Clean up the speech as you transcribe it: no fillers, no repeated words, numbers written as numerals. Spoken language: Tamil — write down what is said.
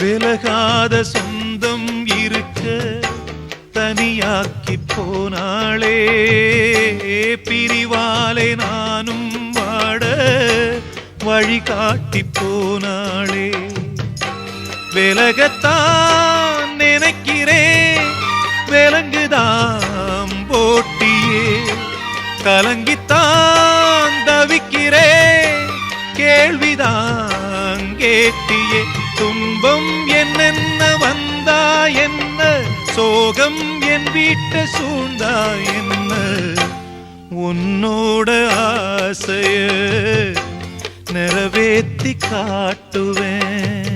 விலகாத சொந்தம் இருக்க தனியாக்கி போனாளே, பிரிவாலே நானும் வாட வழிகாட்டி போனாளே. விலகத்தான் நினைக்கிறேன், விலங்குதான் போட்டியே, கலங்கித்தான் தவிக்கிறேன், கேள்விதான் கேட்டியே. துன்பம் என்னென்ன வந்தா என்ன, சோகம் என் வீட்டை சூழ்ந்தா என்ன, உன்னோட ஆசைய நிறைவேத்தி காட்டுவேன்.